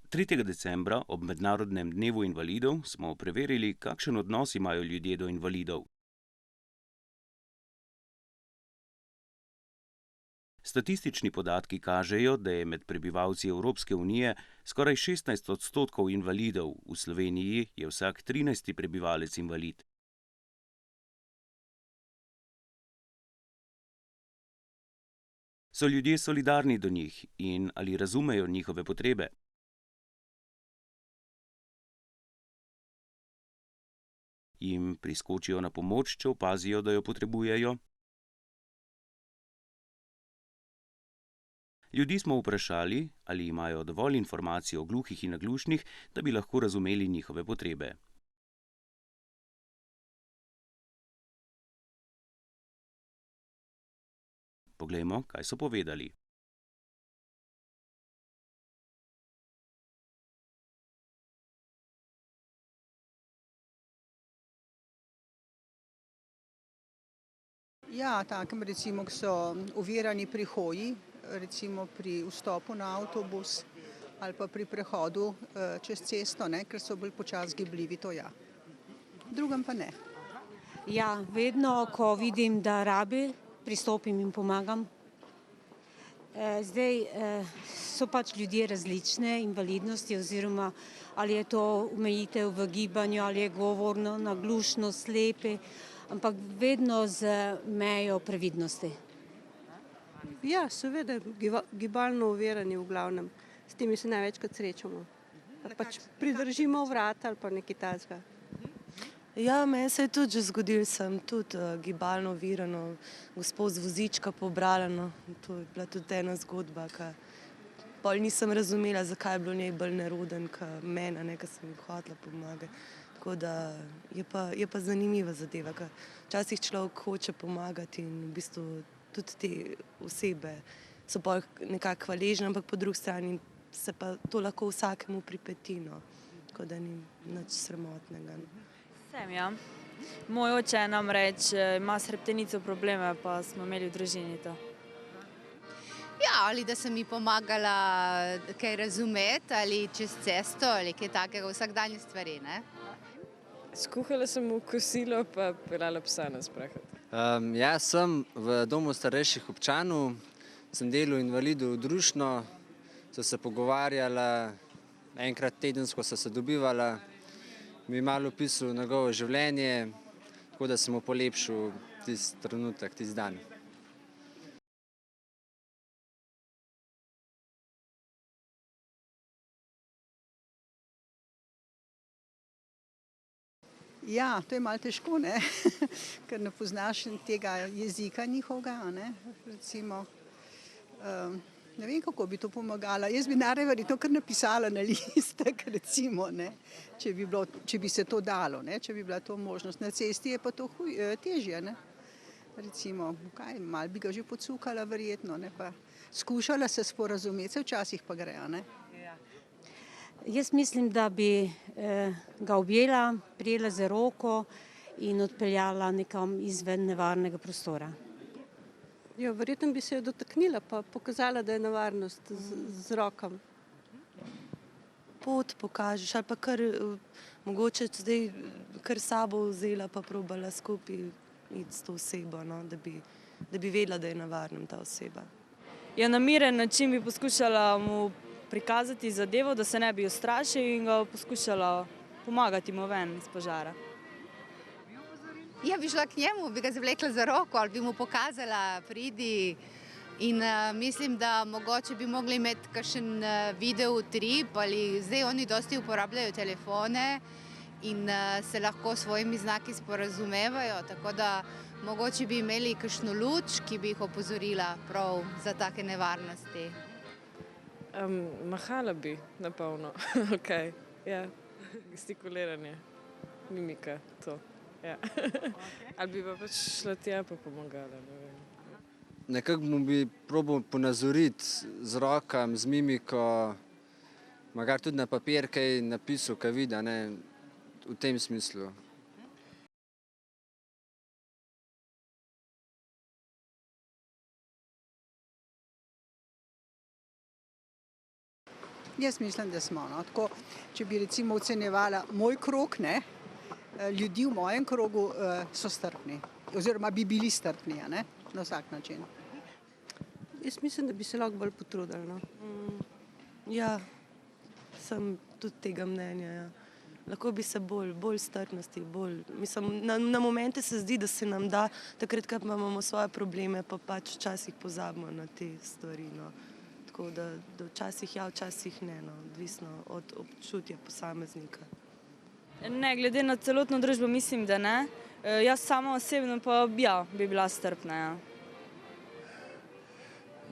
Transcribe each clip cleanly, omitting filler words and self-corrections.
3. decembra ob Mednarodnem dnevu invalidov smo preverili, kakšen odnos imajo ljudje do invalidov. Statistični podatki kažejo, da je med prebivalci Evropske unije skoraj 16% invalidov, v Sloveniji je vsak 13. prebivalec invalid. So ljudje solidarni do njih in ali razumejo njihove potrebe? Jim priskočijo na pomoč, če opazijo, da jo potrebujejo? Ljudi smo vprašali, ali imajo dovolj informacij o gluhih in naglušnih, da bi lahko razumeli njihove potrebe. Poglejmo, kaj so povedali. Ja, takem recimo, ki so ovirani pri hoji, recimo pri vstopu na avtobus ali pa pri prehodu čez cesto, ne, ker so bolj počasi gibljivi, to ja. Drugem pa ne. Ja, vedno, ko vidim, da rabi, pristopim in pomagam. So pač ljudje različne invalidnosti oziroma ali je to omejitev v gibanju, ali je govorno, naglušno, slepi, ampak vedno z mejo previdnosti. Ja, seveda, gibalno ovirani v glavnem. S temi se največkrat srečamo. Pač pridržimo vrata ali pa nekaj takega. Ja, meni se je tudi že zgodilo, sem tudi gibalno ovirano, gospo z vozička pobrala, no. To je bila tudi ena zgodba, ki pol nisem razumela, zakaj je bilo njej bolj neroden, kot mene, ne, ker sem ji hotela pomagati. Tako da je pa zanimiva zadeva, ker včasih človek hoče pomagati in v bistvu tudi te osebe so pol nekako hvaležne, ampak po drugi strani se pa to lahko vsakemu pripeti, no. Tako da ni nič sramotnega. Sem, ja. Moj oče namreč ima s hrbtenico probleme, pa smo imeli v družini to. Ja, ali da sem ji pomagala kaj razumeti, ali čez cesto, ali kaj takega, vsakdanje stvari, ne? Skuhala sem mu kosilo, pa peljala psa na sprehod. Ja, sem v domu starejših občanov, sem delal invalidov društno, so se pogovarjala, enkrat tedensko so se dobivala, mi malo opisal njegovo življenje, tako da sem mu polepšal tisti trenutek, tisti dan. Ja, to je malo težko, ne, ker ne poznaš tega jezika njihovega, ne, recimo. Ne vem, kako bi to pomagala. Jaz bi najraje verjetno kar napisala na listek, recimo, ne, če bi se to dalo, ne, če bi bila to možnost. Na cesti je pa to težje, ne. Recimo, malo bi ga že pocukala verjetno, ne, pa skušala se sporazumeti, se včasih pa gre, a ne. Jaz mislim, da bi ga objela, prijela za roko in odpeljala nekam izven nevarnega prostora. Ja, verjetno bi se jo dotaknila, pa pokazala, da je nevarnost z rokam. Pot pokažeš ali pa kar mogoče zdaj kar sabo vzela pa probala skupaj iti s to osebo, no, da bi vedela, da je nevarna ta oseba. Ja, na miren način bi poskušala mu prikazati zadevo, da se ne bi ustrašil in ga poskušala pomagati mu ven iz požara. Ja, bi šla k njemu, bi ga zavlekla za roko ali bi mu pokazala, pridi. In mislim, da mogoče bi mogli imeti kakšen video utrip ali zdaj oni dosti uporabljajo telefone in se lahko s svojimi znaki sporazumevajo, tako da mogoče bi imeli kakšno luč, ki bi jih opozorila prav za take nevarnosti. Mahala bi, napolno, okej, ja, gestikuliranje, mimika, to, ja. Ali bi pa pač šla tja pa pomagala, ne vem. Nekako mu bi probal ponazoriti z rokami, z mimiko, magari tudi na papir kaj napisal, kaj vidi, ne, v tem smislu. Jaz mislim, da smo. No. Tako, če bi recimo ocenjevala moj krog, ne, ljudi v mojem krogu so strpni. Oziroma bi bili strpni, a ne, na vsak način. Jaz mislim, da bi se lahko bolj potrudili. No. Ja, sem tudi tega mnenja. Ja. Lahko bi se bolj strpnosti, mislim, na momente se zdi, da se nam da, takrat, ko imamo svoje probleme, pa pač včasih pozabimo na te stvari. No. Tako da včasih ja, včasih ne, no. Odvisno od občutja posameznika. Ne, glede na celotno družbo mislim, da ne. Jaz sama osebno pa ja, bi bila strpna. Ja.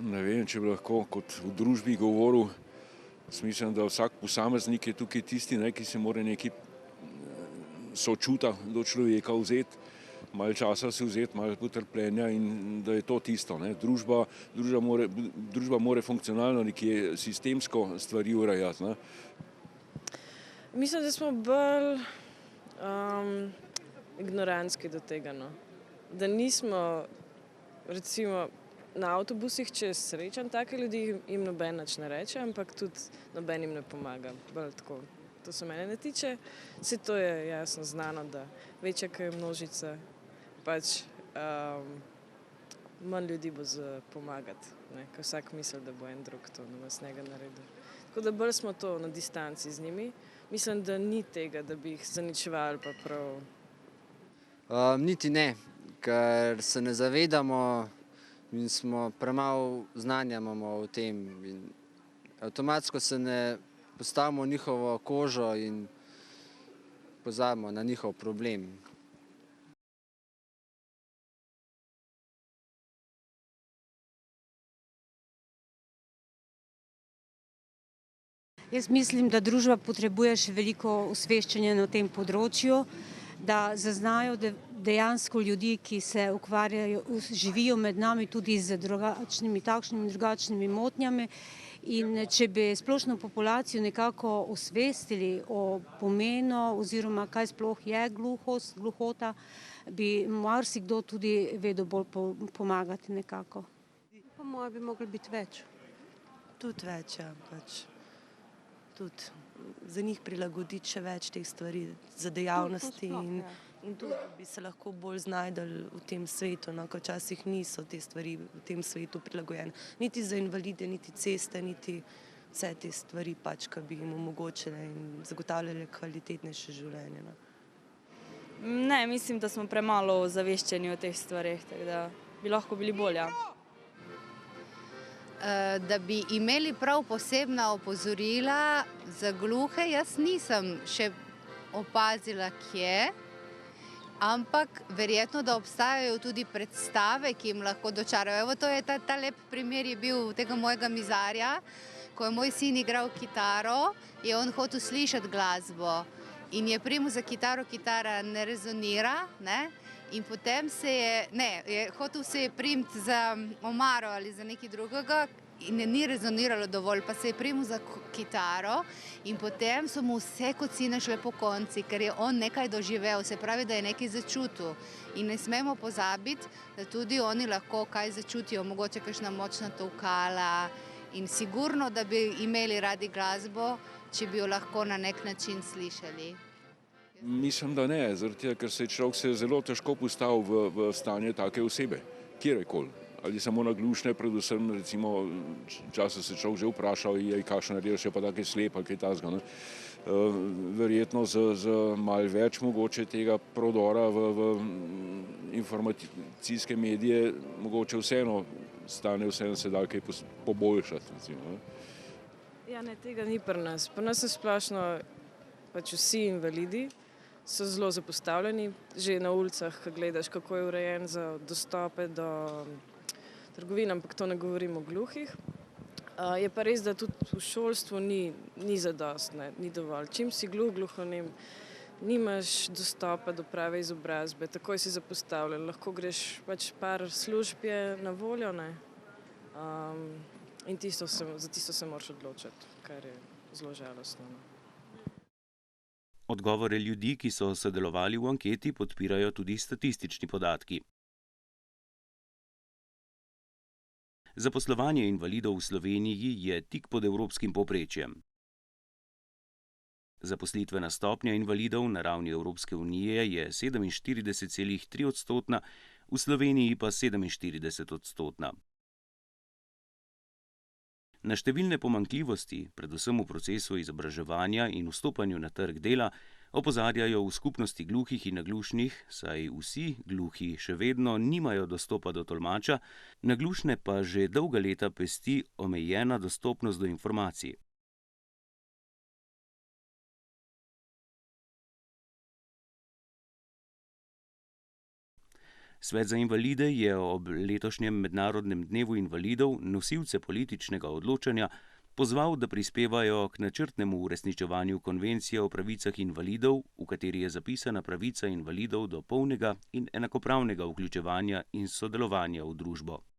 Ne vem, če bi lahko kot v družbi govoril. Mislim, da vsak posameznik je tukaj tisti, ki se mora nekaj sočuta do človeka vzeti, malo časa si vzeti, malo potrpljenja in da je to tisto. Ne. Družba mora funkcionalno nekje sistemsko stvari urejati. Ne. Mislim, da smo bolj ignorantski do tega. No. Da nismo, recimo, na avtobusih, če srečam take ljudi, jim noben nič ne reče, ampak tudi noben jim ne pomaga. Bolj tako. To se mene ne tiče. Vse to je jasno znano, da večja, ko je množica, pač manj ljudi bo pomagati. Ker vsak misli, da bo en drug to namesto njega naredil. Tako da bolj smo to na distanci z njimi. Mislim, da ni tega, da bi jih zaničevali pa prav. Niti ne, ker se ne zavedamo in smo premalo znanja imamo o tem. In avtomatsko se ne postavimo v njihovo kožo in pozabimo na njihov problem. Jaz mislim, da družba potrebuje še veliko osveščanja na tem področju, da zaznajo dejansko ljudi, ki se ukvarjajo, živijo med nami tudi z takšnimi drugačnimi motnjami. In če bi splošno populacijo nekako osvestili o pomenu oziroma kaj sploh je gluhota, bi marsikdo tudi vedel bolj pomagati nekako. Po mojem bi mogli biti več. Tudi več, ja, pač. Tudi za njih prilagoditi še več teh stvari, za dejavnosti in tudi bi se lahko bolj znajdeli v tem svetu, no, ko včasih niso te stvari v tem svetu prilagojene. Niti za invalide, niti ceste, niti vse te stvari pač, ki bi jim omogočile in zagotavljale kvalitetnejše življenje. No. Ne, mislim, da smo premalo ozaveščeni o teh stvareh, tako da bi lahko bili bolje. Da bi imeli prav posebna opozorila za gluhe, jaz nisem še opazila, kje, ampak verjetno, da obstajajo tudi predstave, ki jim lahko dočarajo. Evo, to je ta lep primer je bil tega mojega mizarja, ko je moj sin igral kitaro, je on hotel slišati glasbo in je primil za kitaro, kitara ne rezonira, ne? In potem hotel se je primiti za omaro ali za nekaj drugega in ni rezoniralo dovolj, pa se je primil za kitaro in potem so mu vse kocine šle po konci, ker je on nekaj doživel, se pravi, da je nekaj začutil. In ne smemo pozabiti, da tudi oni lahko kaj začutijo, mogoče kakšna močna tolkala in sigurno, da bi imeli radi glasbo, če bi jo lahko na nek način slišali. Mislim, da ne, zaradi tega, ker se je človek zelo težko postavil v stanje take osebe, kjerkoli. Ali samo naglušne, predvsem, recimo, včasih se človek že vprašal, kakšen naredil še pa take slep ali kaj takega. Verjetno z malo več mogoče tega prodora v informacijske medije mogoče vseeno se da kaj poboljšati. Recimo. Ja, ne, tega ni pri nas. Pri nas je splošno pač vsi invalidi so zelo zapostavljeni, že na ulicah, ko gledaš, kako je urejen za dostope do trgovin, ampak to ne govorim o gluhih. Je pa res, da tudi v šolstvu ni zadostno, ni dovolj. Čim si gluhonem, nimaš dostopa do prave izobrazbe, takoj si zapostavljen, lahko greš pač par služb je na voljo, ne? In za tisto se moraš odločiti, kar je zelo žalostno. Odgovore ljudi, ki so sodelovali v anketi, podpirajo tudi statistični podatki. Zaposlovanje invalidov v Sloveniji je tik pod evropskim povprečjem. Zaposlitvena stopnja invalidov na ravni Evropske unije je 47,3%, v Sloveniji pa 47%. Na številne pomanjkljivosti, predvsem v procesu izobraževanja in vstopanju na trg dela, opozarjajo v skupnosti gluhih in naglušnih, saj vsi gluhi še vedno nimajo dostopa do tolmača, naglušne pa že dolga leta pesti omejena dostopnost do informacij. Svet za invalide je ob letošnjem mednarodnem dnevu invalidov nosilce političnega odločanja pozval, da prispevajo k načrtnemu uresničevanju konvencije o pravicah invalidov, v kateri je zapisana pravica invalidov do polnega in enakopravnega vključevanja in sodelovanja v družbo.